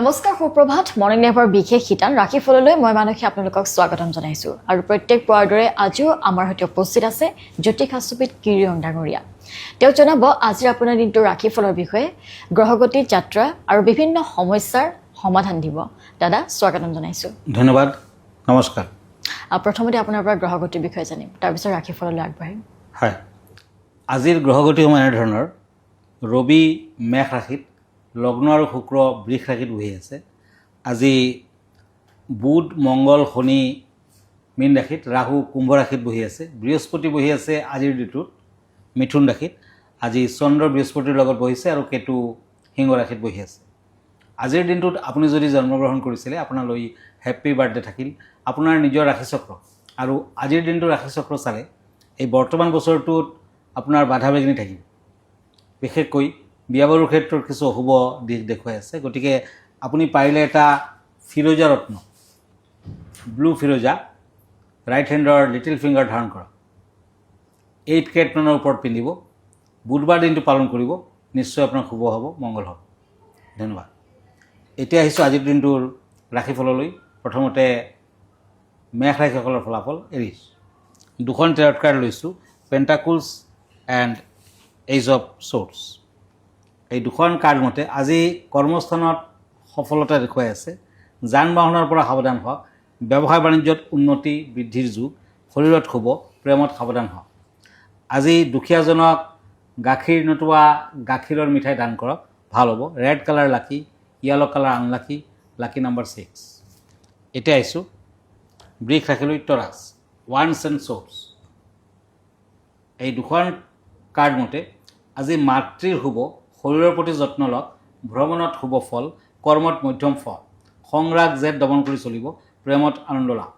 নমস্কাৰ সুপ্ৰভাত মৰ্নিং লাইভৰ বিশেষ শিতান ৰাখিফললৈ মই মানসী আপোনালোকক স্বাগতম জনাইছো আৰু প্ৰত্যেক পোৱাৰ দৰে আজিও আমাৰ সৈতে উপস্থিত আছে জ্যোতিষাস্ত্ৰবিদ কিৰিয়ং ডাঙৰীয়া তেওঁ জনাব আজি আপোনাৰ দিনটো ৰাখিফলৰ বিষয়ে গ্ৰহগতিৰ যাত্ৰা আৰু বিভিন্ন সমস্যাৰ সমাধান দিব দাদা স্বাগতম জনাইছো ধন্যবাদ নমস্কাৰ প্ৰথমতে আপোনাৰ পৰা গ্ৰহগতিৰ বিষয়ে জানিম তাৰ পিছত ৰাখিফললৈ আগবাঢ়িম হয় আজিৰ গ্ৰহগতি এনে ধৰণৰ ৰবি মেষ ৰাশিত লগ্ন আৰু শুক্ৰ বৃষ ৰাশিত বহি আছে আজি বুধ মংগল শনি মীন ৰাশিত ৰাহু কুম্ভ ৰাশিত বহি আছে বৃহস্পতি বহি আছে আজিৰ দিনটোত মিথুন ৰাশিত আজি চন্দ্ৰ বৃহস্পতিৰ লগত বহিছে আৰু কেতু সিংহ ৰাশিত বহি আছে আজিৰ দিনটোত আপুনি যদি জন্মগ্ৰহণ কৰিছিলে আপোনালৈ হেপ্পী বাৰ্থডে থাকিল আপোনাৰ নিজৰ ৰাশিচক্ৰ আৰু আজিৰ দিনটো ৰাশিচক্ৰ চালে এই বৰ্তমান বছৰটোত আপোনাৰ বাধা বিঘিনি থাকিব বিশেষকৈ বিয়া বাৰুৰ ক্ষেত্ৰত কিছু অশুভ দিশ দেখুৱাই আছে গতিকে আপুনি পাৰিলে এটা ফিৰোজা ৰত্ন blue Firoza right হেণ্ডৰ little finger ধাৰণ কৰক 8 কেৰেট মানৰ ওপৰত পিন্ধিব বুধবাৰ দিনটো পালন কৰিব নিশ্চয় আপোনাৰ শুভ হ'ব মংগল হ'ব ধন্যবাদ এতিয়া আহিছোঁ আজিৰ দিনটোৰ ৰাশিফললৈ প্ৰথমতে মেষ ৰাশিসকলৰ ফলাফল এৰিছোঁ দুখন টেৰট কাৰ্ড লৈছোঁ পেণ্টাকুলছ এণ্ড এইজ অফ শ্বৰ্টছ এই দুখন কাৰ্ড মতে আজি কৰ্মস্থানত সফলতা দেখুৱাই আছে যান বাহনৰ পৰা সাৱধান হওক ব্যৱসায় বাণিজ্যত উন্নতি বৃদ্ধিৰ যুগ শৰীৰত শুভ প্ৰেমত সাৱধান হওক আজি দুখীয়াজনক গাখীৰ নতুবা গাখীৰৰ মিঠাই দান কৰক ভাল হ'ব red colour lucky yellow colour unlucky lucky number 6 এতিয়া আহিছোঁ বৃষ ৰাশিলৈ টৰাছ ওৱান্স এণ্ড শ্বৰ্টছ এই দুখন কাৰ্ড মতে আজি মাতৃৰ শুভ শৰীৰৰ প্ৰতি যত্ন লওক ভ্ৰমণত শুভ ফল কৰ্মত মধ্যম ফল সংৰাগ জেদ দমন কৰি চলিব প্ৰেমত আনন্দ লাভ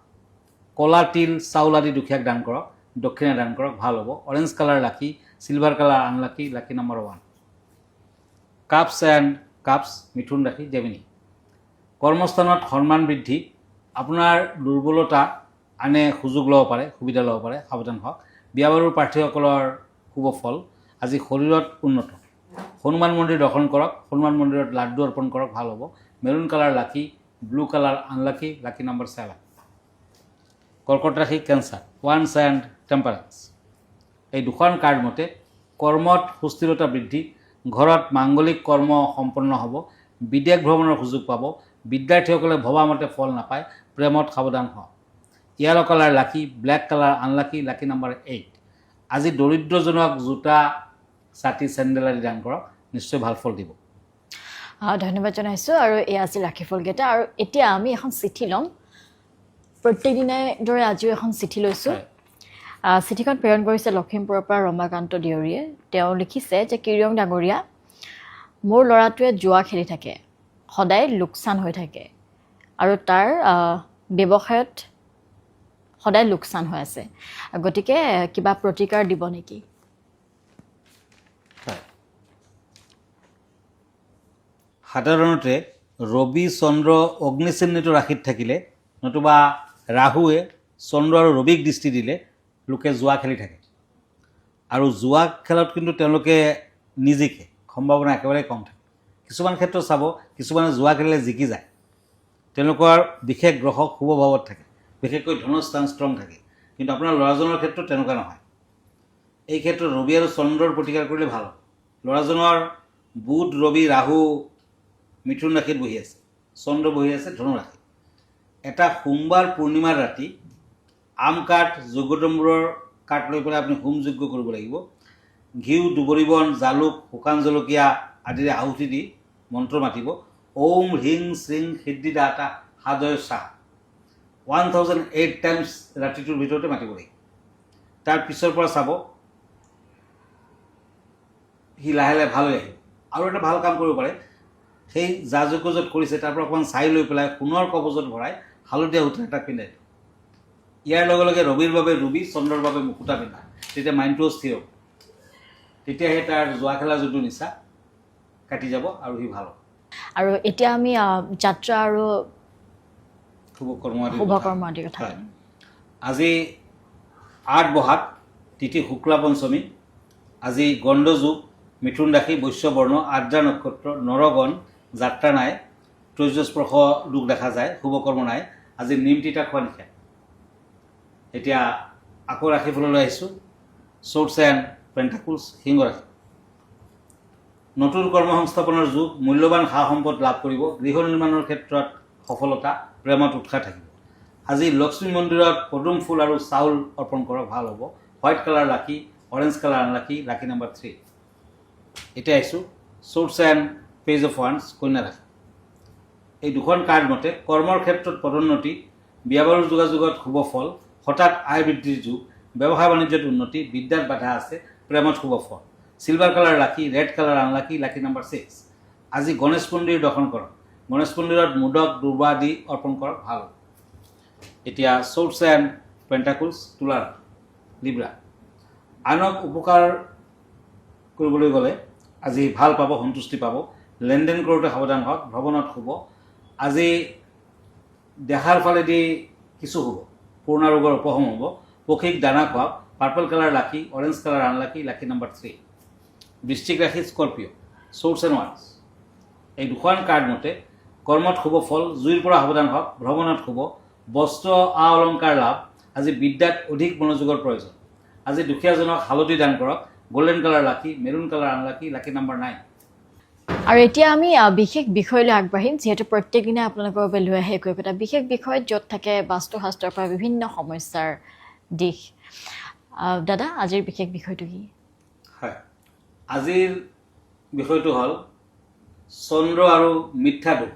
কলা তিল চাউল আদি দুখীয়াক দান কৰক দক্ষিণা দান কৰক ভাল হ'ব orange colour lucky silver colour unlucky lucky number 1 cups and cups মিথুন ৰাশি জেমিনি কৰ্মস্থানত সন্মান বৃদ্ধি আপোনাৰ দুৰ্বলতা আনে সুযোগ ল'ব পাৰে সুবিধা ল'ব পাৰে সাৱধান হওক বিয়া বাৰুৰ প্ৰাৰ্থীসকলৰ শুভ ফল আজি শৰীৰত উন্নত হনুমান মন্দিৰ দৰ্শন কৰক হনুমান মন্দিৰত লাড্ডু অৰ্পণ কৰক ভাল হ'ব মেৰুণ কালাৰ লাকি blue colour unlucky lucky number 7 কৰ্কট ৰাশি কেঞ্চাৰ ওৱান্স এণ্ড টেম্পাৰেন্স এই দুখন কাৰ্ড মতে কৰ্মত সুস্থিৰতা বৃদ্ধি ঘৰত মাংগলিক কৰ্ম সম্পন্ন হ'ব বিদেশ ভ্ৰমণৰ সুযোগ পাব বিদ্যাৰ্থীসকলে ভবামতে ফল নাপায় প্ৰেমত সাৱধান হওক য়েলো কালাৰ লাকি black colour unlucky lucky number 8 আজি দৰিদ্ৰজনক জোতা ছাতি চেণ্ডেল আদি দান কৰক নিশ্চয় ভাল ফল দিব ধন্যবাদ জনাইছোঁ আৰু এই আজি ৰাশিফলকেইটা আৰু এতিয়া আমি এখন চিঠি ল'ম প্ৰত্যেক দিনাই দৰে আজিও এখন চিঠি লৈছোঁ চিঠিখন প্ৰেৰণ কৰিছে লখিমপুৰৰ পৰা ৰমাকান্ত দেউৰীয়ে তেওঁ লিখিছে যে কিৰিয়ং ডাঙৰীয়া মোৰ ল'ৰাটোৱে জুৱা খেলি থাকে সদায় লোকচান হৈ থাকে আৰু তাৰ ব্যৱসায়ত সদায় লোকচান হৈ আছে গতিকে কিবা প্ৰতিকাৰ দিব নেকি সাধাৰণতে ৰবি চন্দ্ৰ অগ্নিচিহ্নিত ৰাশিত থাকিলে নতুবা ৰাহুৱে চন্দ্ৰ আৰু ৰবিক দৃষ্টি দিলে লোকে জুৱা খেলি থাকে আৰু জুৱা খেলত কিন্তু তেওঁলোকে নিজিকে সম্ভাৱনা একেবাৰে কম থাকে কিছুমান ক্ষেত্ৰত চাব কিছুমানে জুৱা খেলিলে জিকি যায় তেওঁলোকৰ বিশেষ গ্ৰহ শুভ ভাৱত থাকে বিশেষকৈ ধনুস্থান ষ্ট্ৰং থাকে কিন্তু আপোনাৰ ল'ৰাজনৰ ক্ষেত্ৰত তেনেকুৱা নহয় এই ক্ষেত্ৰত ৰবি আৰু চন্দ্ৰৰ প্ৰতিকাৰ কৰিলে ভাল ল'ৰাজনৰ বুধ ৰবি ৰাহু মিথুন ৰাশিত বহি আছে চন্দ্ৰ বহি আছে ধনু ৰাশি এটা সোমবাৰ পূৰ্ণিমাৰ ৰাতি আম কাঠ যজ্ঞতম্বুৰৰ কাঠ লৈ পেলাই আপুনি হোম যজ্ঞ কৰিব লাগিব ঘিউ দুবৰি বন জালুক শুকান জলকীয়া আদিৰে আহুতি দি মন্ত্ৰ মাতিব ওম হ্ৰিং শ্ৰীং সিদ্ধিদাতা সাদয় চাহ 1008 টাইমছ ৰাতিটোৰ ভিতৰতে মাতিব লাগিব তাৰ পিছৰ পৰা চাব সি লাহে লাহে ভাল হৈ আহিব আৰু এটা ভাল কাম কৰিব পাৰে সেই যা যজ্ঞ য'ত কৰিছে তাৰ পৰা অকণমান চাই লৈ পেলাই সোণৰ কবজত ভৰাই হালধীয়া সূতা এটা পিন্ধাই দিব ইয়াৰ লগে লগে ৰবিৰ বাবে ৰুবি চন্দ্ৰৰ বাবে মুকুতা পিন্ধা তেতিয়া মাইণ্ডটোও স্থিৰ হ'ব তেতিয়াহে তাৰ জুৱা খেলা যোনটো নিচা কাটি যাব আৰু সি ভাল হ'ব আৰু এতিয়া আমি যাত্ৰা আৰু শুভ কৰ্ম আদিৰ কথা আজি 8 বহাগ তিথি শুক্লা পঞ্চমী আজি গণ্ড যুগ মিথুন ৰাশি বৈশ্য বৰ্ণ আদ্ৰা নক্ষত্ৰ নৰগণ যাত্ৰা নাই তৈজস্পৰ্শ ৰোগ দেখা যায়, শুভকৰ্ম নাই। আজি নিম তিতা খোৱা নিষেধ। এতিয়া আকৌ ৰাশিফললৈ আহিছোঁ। চৰ্টছ এণ্ড পেণ্টাকুলছ, সিংহ ৰাশি। নতুন কৰ্ম সংস্থাপনৰ যুগ, মূল্যৱান সা সম্পদ লাভ কৰিব, গৃহ নিৰ্মাণৰ ক্ষেত্ৰত সফলতা, প্ৰেমত উৎসাহ থাকিব। আজি লক্ষ্মী মন্দিৰত পদুম ফুল আৰু চাউল অৰ্পণ কৰক, ভাল হ'ব। হোৱাইট কালাৰ লাকি, orange colour unlucky, lucky number 3। এতিয়া আহিছোঁ sorts and page of once, কন্যা ৰাশি। এই দুখন কাৰ্ড মতে কৰ্মৰ ক্ষেত্ৰত পদোন্নতি, বিয়া বাৰুৰ যোগাযোগত শুভ ফল, হঠাৎ আয় বৃদ্ধিৰ যুগ, ব্যৱসায় বাণিজ্যত উন্নতি, বিদ্যাত বাধা আছে, প্ৰেমত শুভ ফল। Silver colour lucky, red colour unlucky, lucky number 6। আজি গণেশ মন্দিৰ দৰ্শন কৰক, গণেশ মন্দিৰত মোদক দুৰ্বা আদি অৰ্পণ কৰক, ভাল হ'ব। এতিয়া চৰ্টছ এণ্ড পেণ্টাকুলছ, তুলা ৰাশি। লিব্ৰা। আনক উপকাৰ কৰিবলৈ গ'লে আজি ভাল পাব, সন্তুষ্টি পাব। লেনদেন কৰোঁতে সাৱধান হওক, ভ্ৰমণত শুভ। আজি দেহাৰ ফালেদি কিছু হ'ব, পুৰণা ৰোগৰ উপশম হ'ব। পক্ষীক দানা খুৱাওক, পাৰ্পল কালাৰ লাকি, orange colour unlucky, lucky number 3। বৃশ্চিক ৰাশি, স্কৰ্পিঅ', চৰ্টছ এণ্ড ওৱান্স। এই দুখন কাৰ্ড মতে কৰ্মত শুভ ফল, জুইৰ পৰা সাৱধান হওক, ভ্ৰমণত শুভ। বস্ত্ৰ আ অলংকাৰ লাভ, আজি বিদ্যাত অধিক মনোযোগৰ প্ৰয়োজন। আজি দুখীয়াজনক হালধি দান কৰক, গল্ডেন কালাৰ লাকি, maroon colour unlucky, lucky number 9। আৰু এতিয়া আমি বিশেষ বিষয়লৈ আগবাঢ়িম, যিহেতু প্ৰত্যেক দিনাই আপোনালোকৰ বাবে লৈ আহে একো একোটা বিশেষ বিষয়, য'ত থাকে বাস্তুশাস্ত্ৰৰ পৰা বিভিন্ন সমস্যাৰ দিশ। দাদা, আজিৰ বিশেষ বিষয়টো কি? হয়, আজিৰ বিষয়টো হ'ল চন্দ্ৰ আৰু মিথ্যা দোষ।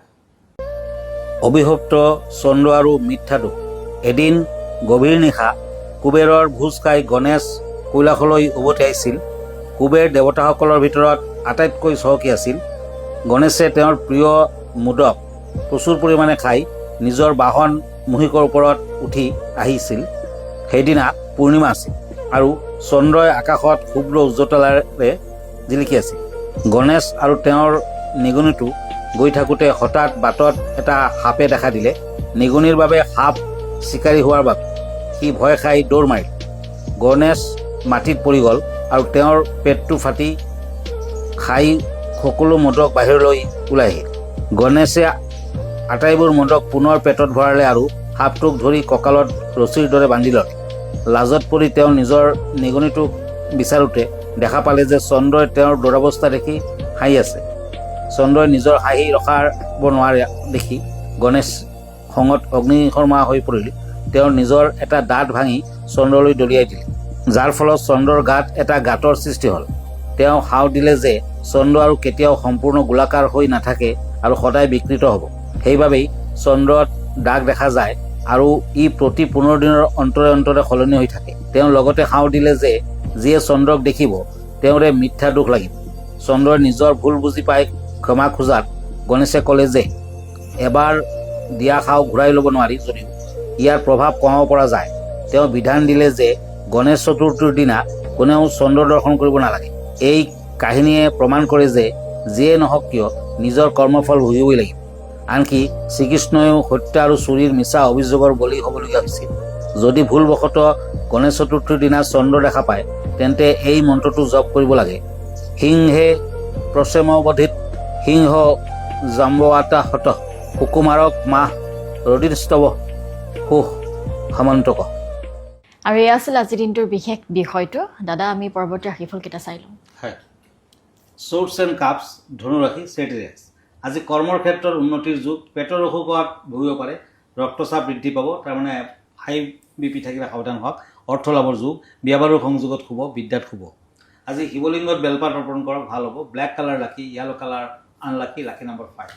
অভিশপ্ত চন্দ্ৰ আৰু মিথ্যা দোষ। এদিন গভীৰ নিশা কুবেৰৰ ভোজ খাই গণেশ কৈলাশলৈ উভতি আহিছিল। কুবেৰ দেৱতাসকলৰ ভিতৰত আটাইতকৈ চহকী আছিল। গণেশে তেওঁৰ প্ৰিয় মোদক প্ৰচুৰ পৰিমাণে খাই নিজৰ বাহন মহিষৰ ওপৰত উঠি আহিছিল। সেইদিনা পূৰ্ণিমা আছিল আৰু চন্দ্ৰই আকাশত শুভ্ৰ উজ্জ্বলতাৰে জিলিকি আছিল। গণেশ আৰু তেওঁৰ নিগনিটো গৈ থাকোঁতে হঠাৎ বাটত এটা সাপে দেখা দিলে। নিগনিৰ বাবে সাপ চিকাৰী হোৱাৰ বাবে সি ভয় খাই দৌৰ মাৰিল। গণেশ মাটিত পৰি গ'ল আৰু তেওঁৰ পেটটো ফাটি খাই সকলো মোদক বাহিৰলৈ ওলাই আহিল। গণেশে আটাইবোৰ মোদক পুনৰ পেটত ভৰালে আৰু সাপটোক ধৰি কঁকালত ৰছীৰ দৰে বান্ধি ল'লে। লাজত পৰি তেওঁ নিজৰ নিগনিটোক বিচাৰোঁতে দেখা পালে যে চন্দ্ৰই তেওঁৰ দুৰৱস্থা দেখি হাঁহি আছে। চন্দ্ৰই নিজৰ হাঁহি ৰখাব নোৱাৰে দেখি গণেশ খঙত অগ্নিশৰ্মা হৈ পৰিল। তেওঁৰ নিজৰ এটা দাঁত ভাঙি চন্দ্ৰলৈ দলিয়াই দিলে, যাৰ ফলত চন্দ্ৰৰ গাত এটা গাঁতৰ সৃষ্টি হ'ল। তেওঁ সাও দিলে যে চন্দ্ৰ আৰু কেতিয়াও সম্পূৰ্ণ গোলাকাৰ হৈ নাথাকে আৰু সদায় বিকৃত হ'ব। সেইবাবেই চন্দ্ৰত দাগ দেখা যায় আৰু ই প্ৰতি 15 দিনৰ অন্তৰে অন্তৰে সলনি হৈ থাকে। তেওঁ লগতে সাও দিলে যে যিয়ে চন্দ্ৰক দেখিব তেওঁৰে মিথ্যা দোষ লাগিব। চন্দ্ৰই নিজৰ ভুল বুজি পাই ক্ষমা খোজাত গণেশে ক'লে যে এবাৰ দিয়া সাও ঘূৰাই ল'ব নোৱাৰি যদিও ইয়াৰ প্ৰভাৱ কমাব পৰা যায়। তেওঁ বিধান দিলে যে গণেশ চতুৰ্থীৰ দিনা কোনেও চন্দ্ৰ দৰ্শন কৰিব নালাগে। এই কাহিনীয়ে প্ৰমাণ কৰে যে যিয়ে নহওক কিয় নিজৰ কৰ্মফল ভুগিবই লাগিব। আনকি শ্ৰীকৃষ্ণইও হত্যা আৰু চুৰিৰ মিছা অভিযোগৰ বলি হ'বলগীয়া হৈছিল। যদি ভুলবশতঃ গণেশ চতুৰ্থীৰ দিনা চন্দ্ৰ দেখা পায় তেন্তে এই মন্ত্ৰটো জপ কৰিব লাগে। সিংহে প্ৰচেমৱধিত সিংহ জাম্বৱাতা হত সুকুমাৰক মাহ ৰদিস্তৱ সুখ সমন্তক। আৰু এয়া আছিল আজিৰ দিনটোৰ বিশেষ বিষয়টো। দাদা, আমি পৰৱৰ্তী ৰাশিফলকেইটা চাই লওঁ। হয়, চৰ্টছ এণ্ড কাপছ, ধনুৰাশি, চেটিৰিয়াছ। আজি কৰ্মৰ ক্ষেত্ৰত উন্নতিৰ যুগ। পেটৰ অসুখত ভুগিব পাৰে, ৰক্তচাপ বৃদ্ধি পাব, তাৰমানে হাই BP থাকিলে সাৱধান হওক। অৰ্থ লাভৰ যুগ, বিয়া বাৰুৰ সংযোগত শুভ, বিদ্যাত শুভ। আজি শিৱলিংগত বেলপাত অৰ্পণ কৰক, ভাল হ'ব। Black colour lucky, yellow colour unlucky, lucky number 5।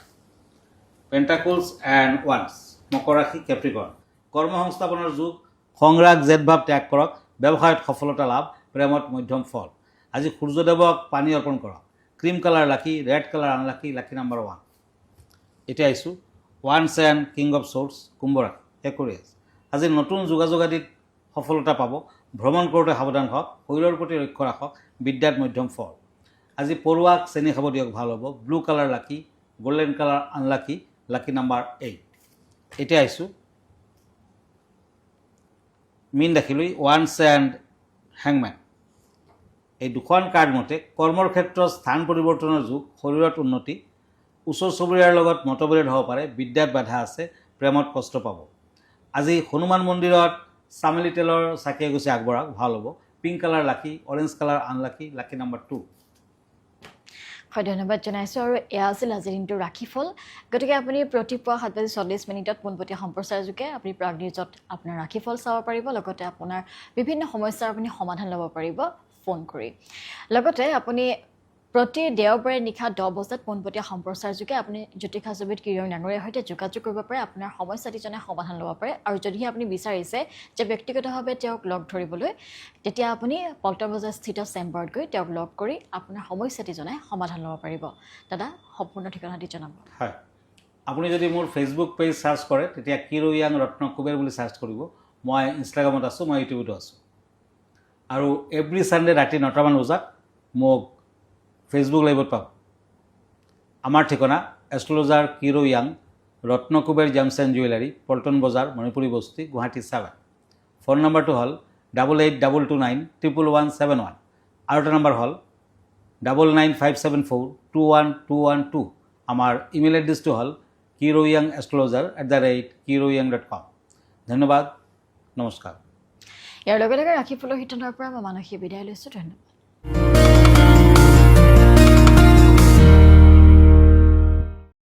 Pentacles and ওৱান্স, মকৰ ৰাশি, কেপ্ৰিকৰ্ণ। কৰ্ম সংস্থাপনৰ যুগ, সংৰাগ জেদভাৱ ত্যাগ কৰক, ব্যৱসায়ত সফলতা লাভ, প্ৰেমত মধ্যম ফল। আজি সূৰ্যদেৱক পানী অৰ্পণ কৰক। Cream colour lucky, red colour unlucky, lucky number 1। এতিয়া আহিছোঁ ওৱান্স এণ্ড কিং অফ চৰ্টছ, কুম্ভ ৰাশি, একুৰিয়াছ। আজি নতুন যোগাযোগ আদিত সফলতা পাব, ভ্ৰমণ কৰোঁতে সাৱধান হওক, শৰীৰৰ প্ৰতি লক্ষ্য ৰাখক, বিদ্যাত মধ্যম ফল। আজি পৰুৱাক চেনি খাব দিয়ক, ভাল হ'ব। ব্লু কালাৰ লাকি, golden colour unlucky, lucky number 8। এতিয়া আহিছোঁ মীন ৰাশিলৈ, ওৱান্স এণ্ড হেংমেন। এই দুখন কাৰ্ড মতে কৰ্মৰ ক্ষেত্ৰত স্থান পৰিৱৰ্তনৰ যুগ, শৰীৰত উন্নতি, ওচৰ চুবুৰীয়াৰ লগত মতবিৰোধ হ'ব পাৰে, বিদ্যাত বাধা আছে, প্ৰেমত কষ্ট পাব। আজি হনুমান মন্দিৰত চামেলি তেলৰ চাকি এগছি আগবঢ়াওক, ভাল হ'ব। পিংক কালাৰ লাকি, orange colour unlucky, lucky number 2। হয়, ধন্যবাদ জনাইছোঁ। আৰু এয়া আছিল আজিৰ দিনটোৰ ৰাশিফল। গতিকে আপুনি প্ৰতিপুৱা 7:40 পোনপটীয়া সম্প্ৰচাৰ যোগে আপুনি প্ৰাগ নিউজত আপোনাৰ ৰাশিফল চাব পাৰিব, লগতে আপোনাৰ বিভিন্ন সমস্যাৰ আপুনি সমাধান ল'ব পাৰিব ফোন কৰি। লগতে আপুনি প্ৰতি দেওবাৰে নিশা 10 বজাত পোনপটীয়া সম্প্ৰচাৰ যোগে আপুনি জ্যোতিষাচবিদ কিৰণ ডাঙৰীয়াৰ সৈতে যোগাযোগ কৰিব পাৰে, আপোনাৰ সমস্যাটি জনাই সমাধান ল'ব পাৰে। আৰু যদিহে আপুনি বিচাৰিছে যে ব্যক্তিগতভাৱে তেওঁক লগ ধৰিবলৈ, তেতিয়া আপুনি পল্টন বজাৰ স্থিত চেম্বাৰত গৈ তেওঁক লগ কৰি আপোনাৰ সমস্যাটি জনাই সমাধান ল'ব পাৰিব। দাদা, সম্পূৰ্ণ ঠিকনাটি জনাব। হয়, আপুনি যদি মোৰ ফেচবুক পেজ চাৰ্চ কৰে তেতিয়া কিৰোয়াং ৰত্ন কুবেৰ বুলি চাৰ্চ কৰিব। মই ইনষ্টাগ্ৰামত আছোঁ, মই ইউটিউবতো আছোঁ। আৰু এভৰি ছানডে ৰাতি 9টামান বজাত মোক ফেচবুক লাইভত পাব। আমাৰ ঠিকনা এষ্ট্ৰলজাৰ কিৰোয়াং Ratna Kuber gems and jewellery, Paltan Bazaar, Manipuri বস্তি, গুৱাহাটী 7। ফোন নম্বৰটো হ'ল 8822291171। আৰু এটা নম্বৰ হ'ল 9957421212। আমাৰ ইমেইল এড্ৰেছটো হ'ল kiroyangastrologer@kiroyang.com। ধন্যবাদ, নমস্কাৰ। ইয়াৰ লগে লগে ৰাশিফলৰ সিদ্ধান্তৰ পৰা মই মানসী বিদায় লৈছোঁ। ধন্যবাদ।